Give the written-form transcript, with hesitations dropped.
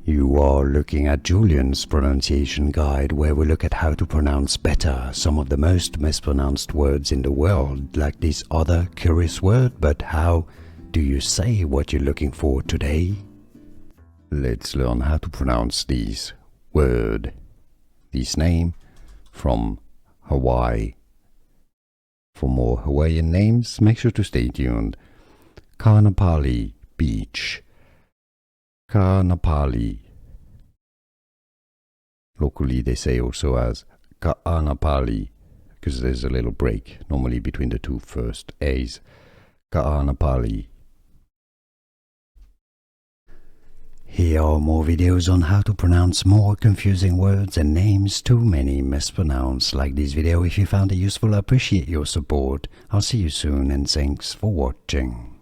You are looking at Julian's pronunciation guide, where we look at how to pronounce better some of the most mispronounced words in the world, like this other curious word. But how do you say what you're looking for today? Let's learn how to pronounce this word, this name from Hawaii. For more Hawaiian names, make sure to stay tuned. Kaanapali Beach. Kaanapali. Locally they say also as Kaanapali, because there's a little break normally between the two first A's. Kaanapali. Here are more videos on how to pronounce more confusing words and names too many mispronounced. Like this video if you found it useful. I appreciate your support. I'll see you soon and thanks for watching.